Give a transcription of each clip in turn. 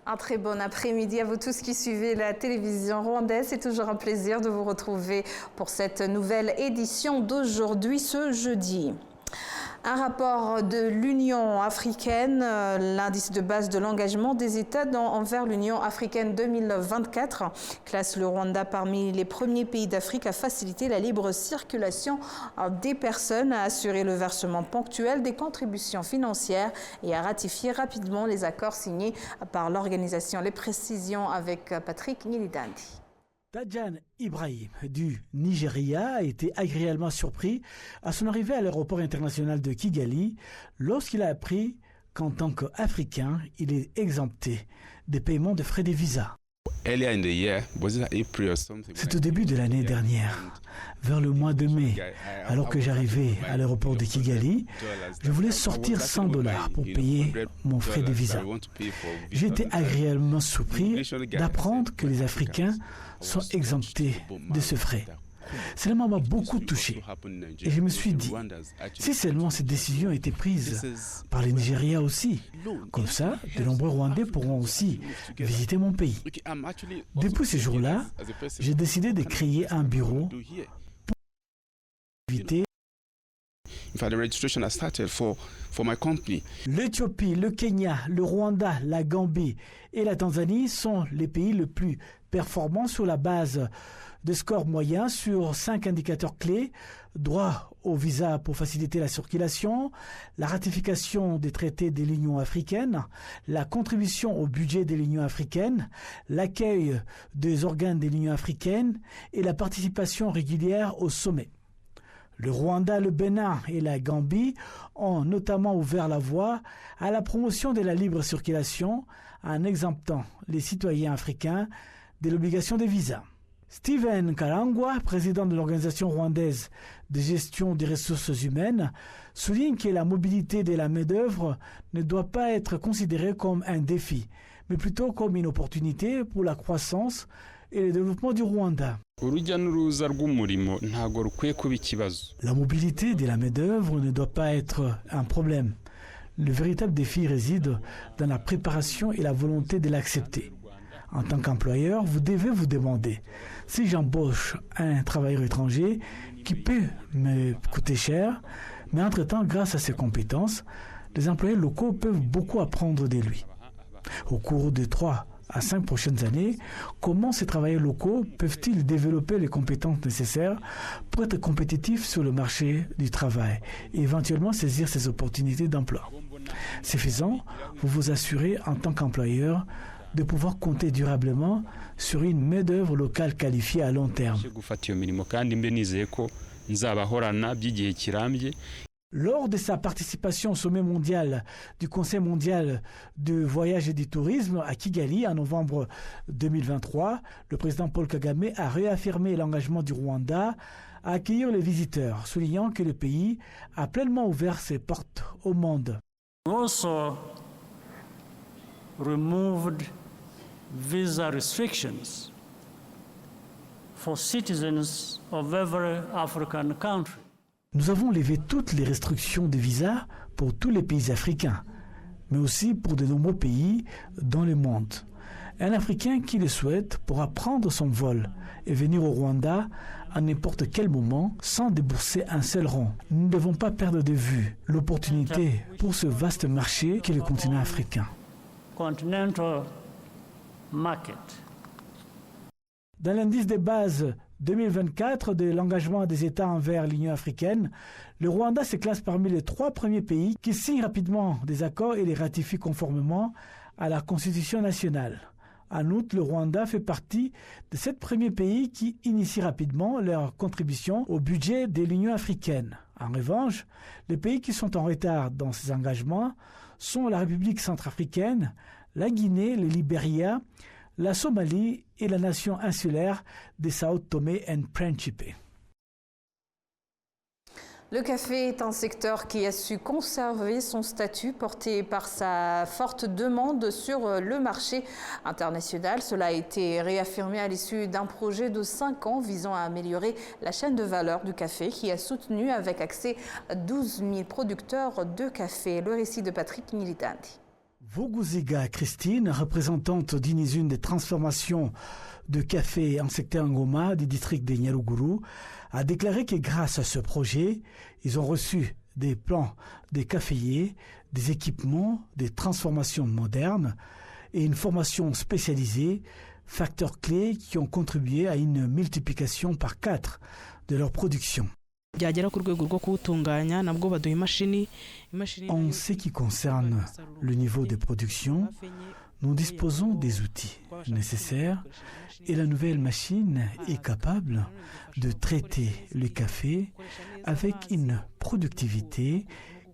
Un très bon après-midi à vous tous qui suivez la télévision rwandaise. C'est toujours un plaisir de vous retrouver pour cette nouvelle édition d'aujourd'hui, ce jeudi. Un rapport de l'Union africaine, l'indice de base de l'engagement des États envers l'Union africaine 2024, classe le Rwanda parmi les premiers pays d'Afrique à faciliter la libre circulation des personnes, à assurer le versement ponctuel des contributions financières et à ratifier rapidement les accords signés par l'organisation. Les précisions avec Patrick Nilidandi. Tadjan Ibrahim du Nigeria a été agréablement surpris à son arrivée à l'aéroport international de Kigali lorsqu'il a appris qu'en tant qu'Africain, il est exempté des paiements de frais de visa. C'est au début de l'année dernière, vers le mois de mai, alors que j'arrivais à l'aéroport de Kigali, je voulais sortir $100 pour payer mon frais de visa. J'ai été agréablement surpris d'apprendre que les Africains sont exemptés de ce frais. Cela m'a beaucoup touché et je me suis dit, si seulement cette décision était prise par les Nigériens aussi, comme ça, de nombreux Rwandais pourront aussi visiter mon pays. Depuis ce jour-là, j'ai décidé de créer un bureau pour éviter. L'Éthiopie, le Kenya, le Rwanda, la Gambie et la Tanzanie sont les pays les plus performants sur la base de scores moyens sur 5 indicateurs clés: droit au visa pour faciliter la circulation, la ratification des traités de l'Union africaine, la contribution au budget de l'Union africaine, l'accueil des organes de l'Union africaine et la participation régulière au sommet. Le Rwanda, le Bénin et la Gambie ont notamment ouvert la voie à la promotion de la libre circulation en exemptant les citoyens africains de l'obligation de visa. Steven Kalangwa, président de l'Organisation rwandaise de gestion des ressources humaines, souligne que la mobilité de la main-d'œuvre ne doit pas être considérée comme un défi, mais plutôt comme une opportunité pour la croissance et le développement du Rwanda. La mobilité de la main-d'œuvre ne doit pas être un problème. Le véritable défi réside dans la préparation et la volonté de l'accepter. En tant qu'employeur, vous devez vous demander: si j'embauche un travailleur étranger qui peut me coûter cher, mais entre-temps, grâce à ses compétences, les employés locaux peuvent beaucoup apprendre de lui. Au cours des 3 à 5 prochaines années, comment ces travailleurs locaux peuvent-ils développer les compétences nécessaires pour être compétitifs sur le marché du travail et éventuellement saisir ces opportunités d'emploi? C'est faisant, vous vous assurez en tant qu'employeur de pouvoir compter durablement sur une main-d'œuvre locale qualifiée à long terme. Lors de sa participation au sommet mondial du Conseil mondial du voyage et du tourisme à Kigali en novembre 2023, le président Paul Kagame a réaffirmé l'engagement du Rwanda à accueillir les visiteurs, soulignant que le pays a pleinement ouvert ses portes au monde. Also removed visa restrictions for citizens of every African country. Nous avons levé toutes les restrictions de visa pour tous les pays africains, mais aussi pour de nombreux pays dans le monde. Un Africain qui le souhaite pourra prendre son vol et venir au Rwanda à n'importe quel moment sans débourser un seul rond. Nous ne devons pas perdre de vue l'opportunité pour ce vaste marché qu'est le continent africain. Continental market. Dans l'indice de base 2024 de l'engagement des États envers l'Union africaine, le Rwanda se classe parmi les 3 premiers pays qui signent rapidement des accords et les ratifient conformément à la Constitution nationale. En outre, le Rwanda fait partie de 7 premiers pays qui initient rapidement leur contribution au budget de l'Union africaine. En revanche, les pays qui sont en retard dans ces engagements sont la République centrafricaine, la Guinée, le Libéria, la Somalie et la nation insulaire de Sao Tomé et Principe. Le café est un secteur qui a su conserver son statut porté par sa forte demande sur le marché international. Cela a été réaffirmé à l'issue d'un projet de 5 ans visant à améliorer la chaîne de valeur du café qui a soutenu avec accès 12 000 producteurs de café. Le récit de Patrick Nilidandi. Vuguziga Christine, représentante d'une usine de transformation de café en secteur Ngoma du district de Nyaruguru, a déclaré que grâce à ce projet, ils ont reçu des plans des caféiers, des équipements, des transformations modernes et une formation spécialisée, facteurs clés qui ont contribué à une multiplication par 4 de leur production. En ce qui concerne le niveau de production, nous disposons des outils nécessaires et la nouvelle machine est capable de traiter le café avec une productivité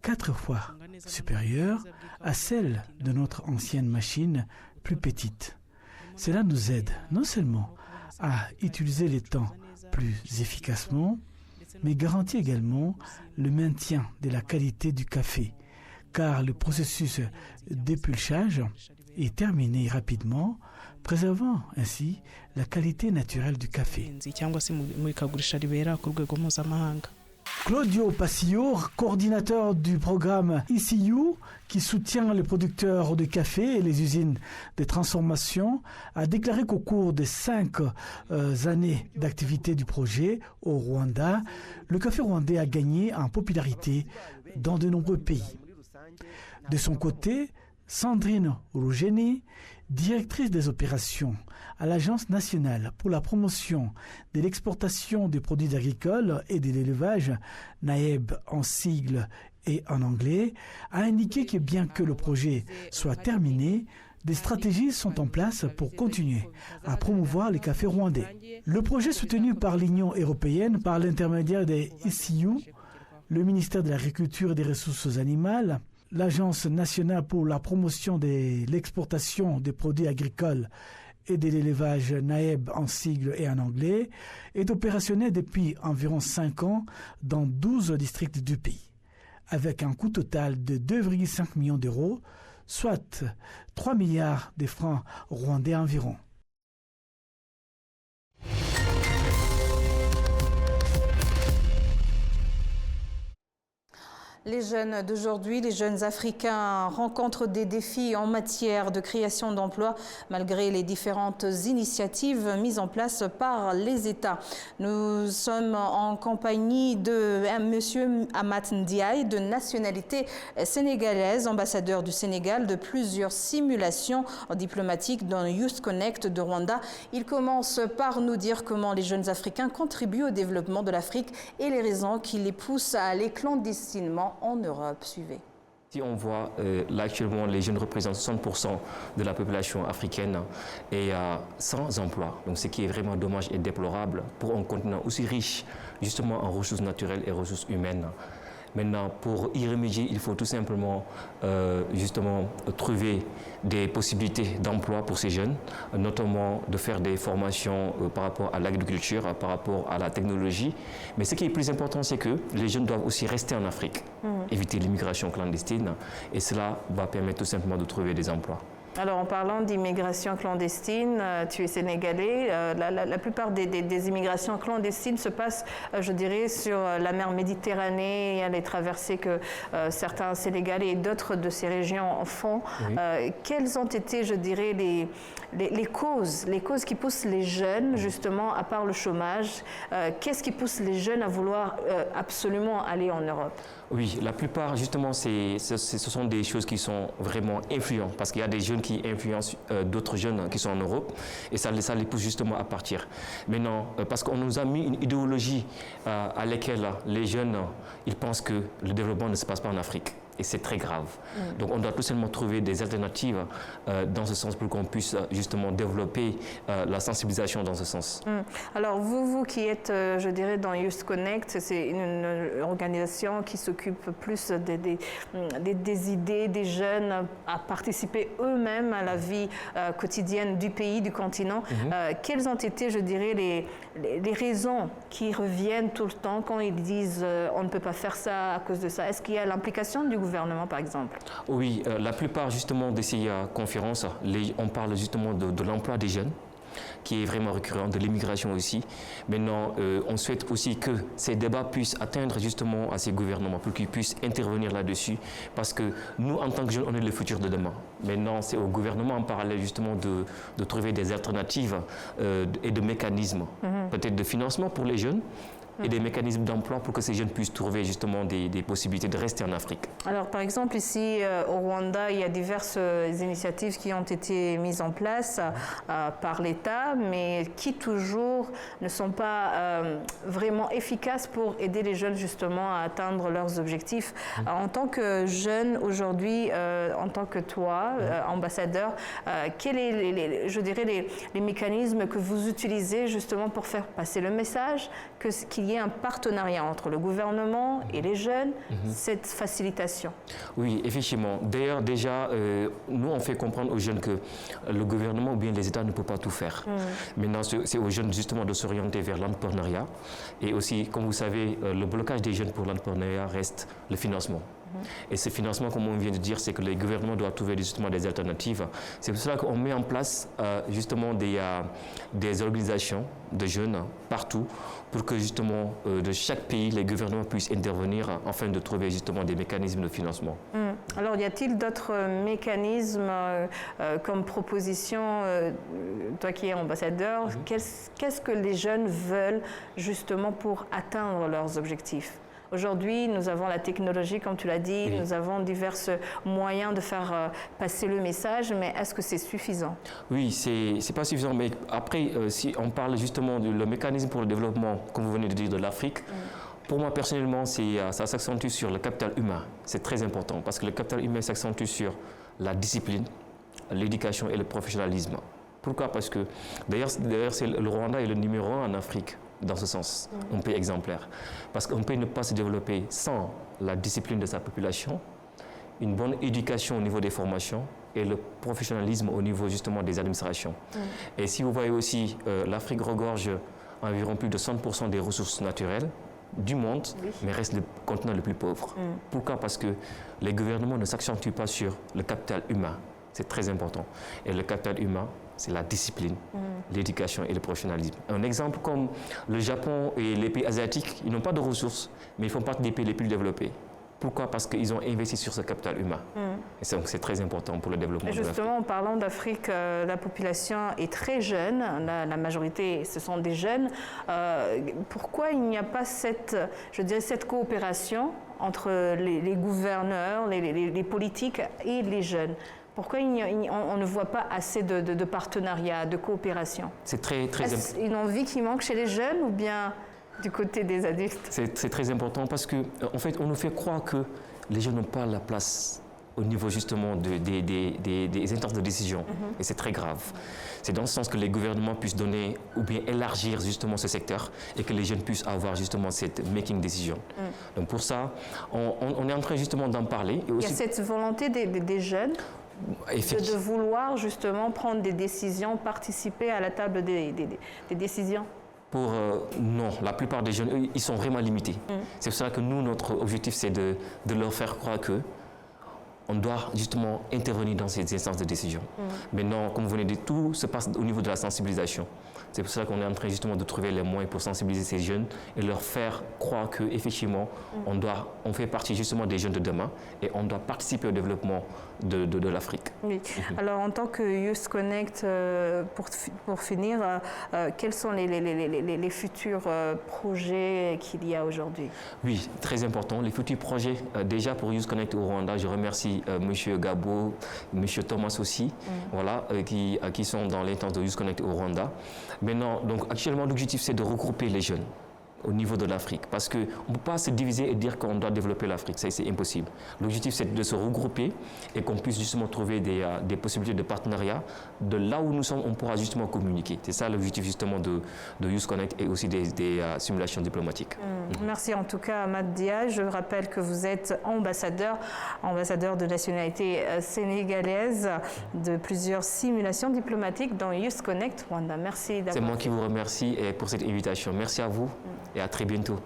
4 fois supérieure à celle de notre ancienne machine plus petite. Cela nous aide non seulement à utiliser les temps plus efficacement, mais garantit également le maintien de la qualité du café, car le processus d'épulchage est terminé rapidement, préservant ainsi la qualité naturelle du café. Claudio Passillo, coordinateur du programme ECU, qui soutient les producteurs de café et les usines de transformation, a déclaré qu'au cours des 5 années d'activité du projet au Rwanda, le café rwandais a gagné en popularité dans de nombreux pays. De son côté, Sandrine Rugeni, directrice des opérations à l'Agence nationale pour la promotion de l'exportation des produits agricoles et de l'élevage, NAEB en sigle et en anglais, a indiqué que bien que le projet soit terminé, des stratégies sont en place pour continuer à promouvoir les cafés rwandais. Le projet soutenu par l'Union européenne par l'intermédiaire des ECU, le ministère de l'Agriculture et des Ressources animales, l'Agence nationale pour la promotion de l'exportation des produits agricoles et de l'élevage, NAEB en sigle et en anglais, est opérationnel depuis environ 5 ans dans 12 districts du pays, avec un coût total de 2,5 millions d'euros, soit 3 milliards de francs rwandais environ. Les jeunes d'aujourd'hui, les jeunes africains rencontrent des défis en matière de création d'emplois malgré les différentes initiatives mises en place par les États. Nous sommes en compagnie de M. Amath Ndiaye, de nationalité sénégalaise, ambassadeur du Sénégal de plusieurs simulations diplomatiques dans Youth Connect de Rwanda. Il commence par nous dire comment les jeunes Africains contribuent au développement de l'Afrique et les raisons qui les poussent à aller clandestinement en Europe. Suivez. Si on voit là actuellement, les jeunes représentent 60% de la population africaine et sans emploi. Donc ce qui est vraiment dommage et déplorable pour un continent aussi riche justement en ressources naturelles et ressources humaines. Maintenant, pour y remédier, il faut tout simplement justement trouver des possibilités d'emploi pour ces jeunes, notamment de faire des formations par rapport à l'agriculture, par rapport à la technologie. Mais ce qui est plus important, c'est que les jeunes doivent aussi rester en Afrique, éviter l'immigration clandestine, et cela va permettre tout simplement de trouver des emplois. Alors, en parlant d'immigration clandestine, tu es sénégalais. La plupart des immigrations clandestines se passent, je dirais, sur la mer Méditerranée. Il y a les traversées que certains Sénégalais et d'autres de ces régions font. Oui. Quelles ont été, je dirais, les causes qui poussent les jeunes, justement, à part le chômage, qu'est-ce qui pousse les jeunes à vouloir absolument aller en Europe? Oui, la plupart, justement, ce sont des choses qui sont vraiment influentes, parce qu'il y a des jeunes qui influencent d'autres jeunes qui sont en Europe, et ça les pousse justement à partir. Maintenant, parce qu'on nous a mis une idéologie à laquelle les jeunes, ils pensent que le développement ne se passe pas en Afrique. Et c'est très grave. Donc on doit tout simplement trouver des alternatives dans ce sens pour qu'on puisse justement développer la sensibilisation dans ce sens. Alors vous qui êtes, je dirais, dans Youth Connect, c'est une organisation qui s'occupe plus des idées des jeunes à participer eux-mêmes à la vie quotidienne du pays, du continent. Quelles ont été, je dirais, les raisons qui reviennent tout le temps quand ils disent on ne peut pas faire ça à cause de ça? Est-ce qu'il y a l'implication du gouvernement, par exemple? Oui, la plupart justement de ces conférences, on parle justement de l'emploi des jeunes. qui est vraiment récurrent, de l'immigration aussi. Maintenant, on souhaite aussi que ces débats puissent atteindre justement à ces gouvernements pour qu'ils puissent intervenir là-dessus, parce que nous, en tant que jeunes, on est le futur de demain. Maintenant, c'est au gouvernement en parallèle justement de trouver des alternatives et de mécanismes, peut-être de financement pour les jeunes, et des mécanismes d'emploi pour que ces jeunes puissent trouver justement des possibilités de rester en Afrique. Alors par exemple ici au Rwanda, il y a diverses initiatives qui ont été mises en place par l'État, mais qui toujours ne sont pas vraiment efficaces pour aider les jeunes justement à atteindre leurs objectifs. En tant que jeune aujourd'hui, en tant que toi, ambassadeur, quels sont je dirais les mécanismes que vous utilisez justement pour faire passer le message qu'il y ait un partenariat entre le gouvernement et les jeunes, cette facilitation? Oui, effectivement. D'ailleurs, déjà, nous, on fait comprendre aux jeunes que le gouvernement ou bien les États ne peuvent pas tout faire. Maintenant, c'est aux jeunes justement de s'orienter vers l'entrepreneuriat. Et aussi, comme vous savez, le blocage des jeunes pour l'entrepreneuriat reste le financement. Et ce financement, comme on vient de dire, c'est que les gouvernements doivent trouver justement des alternatives. C'est pour cela qu'on met en place justement des organisations de jeunes partout pour que justement de chaque pays, les gouvernements puissent intervenir afin de trouver justement des mécanismes de financement. Alors, y a-t-il d'autres mécanismes comme proposition, toi qui es ambassadeur, qu'est-ce que les jeunes veulent justement pour atteindre leurs objectifs? Aujourd'hui, nous avons la technologie, comme tu l'as dit, nous avons divers moyens de faire passer le message, mais est-ce que c'est suffisant? Oui, c'est pas suffisant, mais après, si on parle justement du mécanisme pour le développement, comme vous venez de dire, de l'Afrique, pour moi, personnellement, ça s'accentue sur le capital humain. C'est très important, parce que le capital humain s'accentue sur la discipline, l'éducation et le professionnalisme. Pourquoi? Parce que, d'ailleurs, le Rwanda est le numéro 1 en Afrique. Dans ce sens, un pays exemplaire. Parce qu'un pays ne peut pas se développer sans la discipline de sa population, une bonne éducation au niveau des formations et le professionnalisme au niveau justement des administrations. Et si vous voyez aussi, l'Afrique regorge environ plus de 100% des ressources naturelles du monde, mais reste le continent le plus pauvre. Pourquoi? Parce que les gouvernements ne s'accentuent pas sur le capital humain. C'est très important. Et le capital humain, c'est la discipline, l'éducation et le professionnalisme. Un exemple comme le Japon et les pays asiatiques, ils n'ont pas de ressources, mais ils font partie des pays les plus développés. Pourquoi? Parce qu'ils ont investi sur ce capital humain. Et donc c'est très important pour le développement de l'Afrique. Justement, en parlant d'Afrique, la population est très jeune, la majorité, ce sont des jeunes. Pourquoi il n'y a pas cette coopération entre les gouverneurs, les politiques et les jeunes? Pourquoi on ne voit pas assez de partenariat, de coopération? C'est très Est-ce une envie qui manque chez les jeunes ou bien du côté des adultes? C'est très important parce que, en fait, on nous fait croire que les jeunes n'ont pas la place au niveau justement des instances de décision. Et c'est très grave. C'est dans ce sens que les gouvernements puissent donner ou bien élargir justement ce secteur et que les jeunes puissent avoir justement cette making decision. Donc pour ça, on est en train justement d'en parler. Et aussi, il y a cette volonté des jeunes de vouloir justement prendre des décisions, participer à la table des décisions? Non, la plupart des jeunes, eux, ils sont vraiment limités. C'est pour ça que nous, notre objectif, c'est de leur faire croire que on doit justement intervenir dans ces instances de décision. Maintenant, comme vous venez de dire, tout se passe au niveau de la sensibilisation. C'est pour ça qu'on est en train justement de trouver les moyens pour sensibiliser ces jeunes et leur faire croire qu'effectivement, on fait partie justement des jeunes de demain et on doit participer au développement de l'Afrique. Oui. Alors, en tant que Youth Connect, pour finir, quels sont les futurs projets qu'il y a aujourd'hui? Oui, très important. Les futurs projets, déjà pour Youth Connect au Rwanda, je remercie M. Gabo, M. Thomas aussi, voilà, qui sont dans l'instance de Youth Connect au Rwanda. Maintenant, donc actuellement, l'objectif, c'est de regrouper les jeunes au niveau de l'Afrique, parce qu'on ne peut pas se diviser et dire qu'on doit développer l'Afrique, c'est impossible. L'objectif, c'est de se regrouper et qu'on puisse justement trouver des possibilités de partenariat. De là où nous sommes, on pourra justement communiquer. C'est ça l'objectif justement de Youth Connect et aussi des simulations diplomatiques. Merci en tout cas, Ahmad Dia. Je rappelle que vous êtes ambassadeur de nationalité sénégalaise de plusieurs simulations diplomatiques dans Youth Connect Rwanda. Merci d'avoir. C'est moi qui vous remercie pour cette invitation. Merci à vous. Et à très bientôt.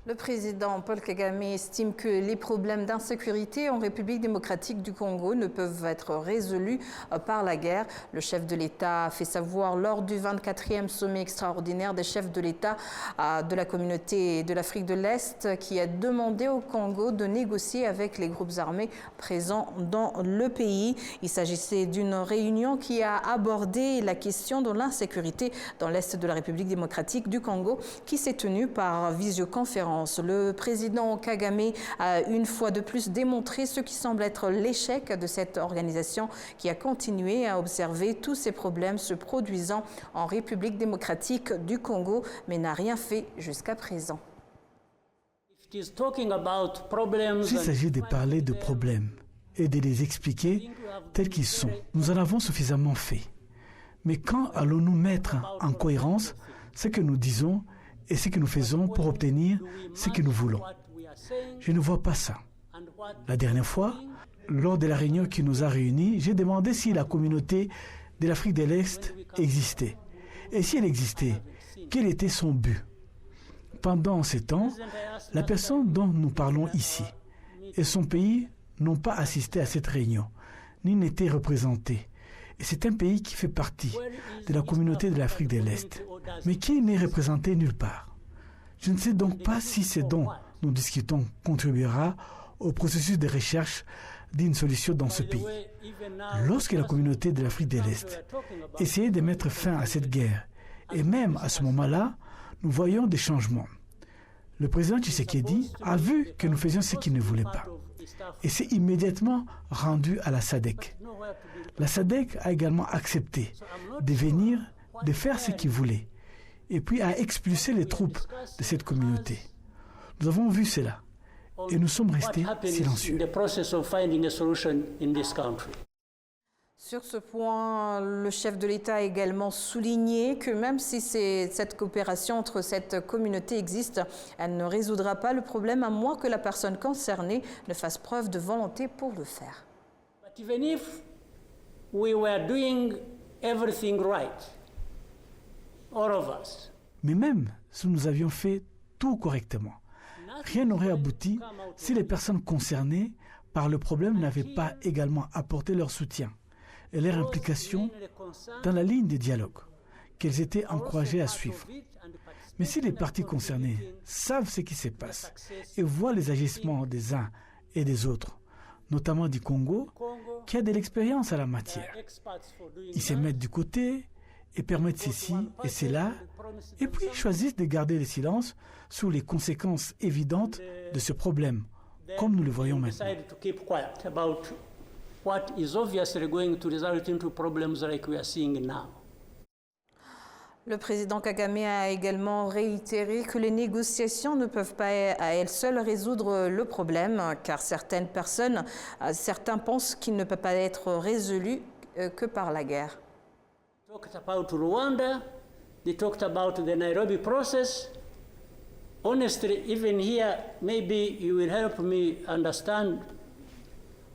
Le Le président Paul Kagame estime que les problèmes d'insécurité en République démocratique du Congo ne peuvent être résolus par la guerre. Le chef de l'État a fait savoir lors du 24e sommet extraordinaire des chefs de l'État de la communauté de l'Afrique de l'Est qui a demandé au Congo de négocier avec les groupes armés présents dans le pays. Il s'agissait d'une réunion qui a abordé la question de l'insécurité dans l'Est de la République démocratique du Congo qui s'est tenue par visioconférence. Le président Kagame a une fois de plus démontré ce qui semble être l'échec de cette organisation qui a continué à observer tous ces problèmes se produisant en République démocratique du Congo, mais n'a rien fait jusqu'à présent. S'il s'agit de parler de problèmes et de les expliquer tels qu'ils sont, nous en avons suffisamment fait. Mais quand allons-nous mettre en cohérence ce que nous disons et ce que nous faisons pour obtenir ce que nous voulons? Je ne vois pas ça. La dernière fois, lors de la réunion qui nous a réunis, j'ai demandé si la communauté de l'Afrique de l'Est existait. Et si elle existait, quel était son but? Pendant ces temps, la personne dont nous parlons ici et son pays n'ont pas assisté à cette réunion, ni n'étaient représentés. Et c'est un pays qui fait partie de la communauté de l'Afrique de l'Est, mais qui n'est représenté nulle part. Je ne sais donc pas si ce dont nous discutons contribuera au processus de recherche d'une solution dans ce pays. Lorsque la communauté de l'Afrique de l'Est essayait de mettre fin à cette guerre, et même à ce moment-là, nous voyons des changements. Le président Tshisekedi a vu que nous faisions ce qu'il ne voulait pas et s'est immédiatement rendu à la SADC. La SADC a également accepté de venir, de faire ce qu'il voulait et puis a expulsé les troupes de cette communauté. Nous avons vu cela et nous sommes restés silencieux. Sur ce point, le chef de l'État a également souligné que même si cette coopération entre cette communauté existe, elle ne résoudra pas le problème à moins que la personne concernée ne fasse preuve de volonté pour le faire. But even if we were doing everything right, all of us, mais même si nous avions fait tout correctement, rien n'aurait abouti si les personnes concernées par le problème n'avaient pas également apporté leur soutien et leur implication dans la ligne de dialogue qu'elles étaient encouragées à suivre. Mais si les parties concernées savent ce qui se passe et voient les agissements des uns et des autres, notamment du Congo, qui a de l'expérience à la matière, ils se mettent du côté et permettent ceci et cela, et puis choisissent de garder le silence sur les conséquences évidentes de ce problème, comme nous le voyons maintenant. what is obviously going to result into problems like we are seeing now. Le président Kagame a également réitéré que les négociations ne peuvent pas à elles seules résoudre le problème, car certains pensent qu'il ne peut pas être résolu que par la guerre. They talked about Rwanda, they talked about the Nairobi process. Honestly, even here, maybe you will help me understand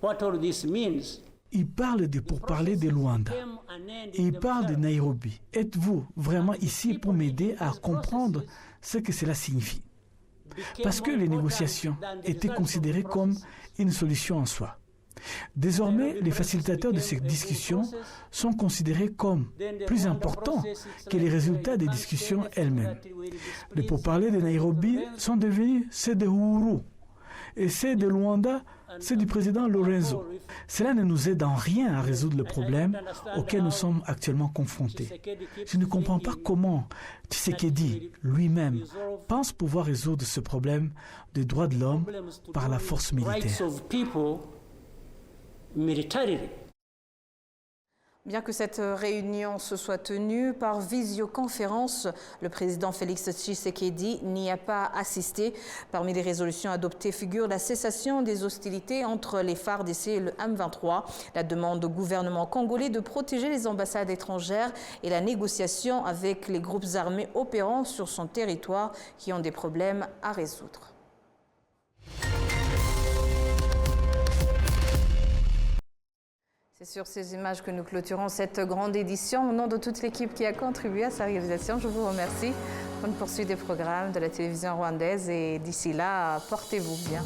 what all this means. Il parle de pourparlers de Luanda et il parle de Nairobi. Êtes-vous vraiment ici pour m'aider à comprendre ce que cela signifie? Parce que les négociations étaient considérées comme une solution en soi. Désormais, les facilitateurs de ces discussions sont considérés comme plus importants que les résultats des discussions elles-mêmes. Les pourparlers de Nairobi sont devenus ceux de Uhuru et ceux de Luanda, ceux du président Lorenzo. Cela ne nous aide en rien à résoudre le problème auquel nous sommes actuellement confrontés. Je ne comprends pas comment Tshisekedi lui-même pense pouvoir résoudre ce problème des droits de l'homme par la force militaire. Bien que cette réunion se soit tenue par visioconférence, le président Félix Tshisekedi n'y a pas assisté. Parmi les résolutions adoptées figure la cessation des hostilités entre les FARDC et le M23, la demande au gouvernement congolais de protéger les ambassades étrangères et la négociation avec les groupes armés opérant sur son territoire qui ont des problèmes à résoudre. C'est sur ces images que nous clôturons cette grande édition. Au nom de toute l'équipe qui a contribué à sa réalisation, je vous remercie. Bonne poursuite des programmes de la télévision rwandaise et d'ici là, portez-vous bien.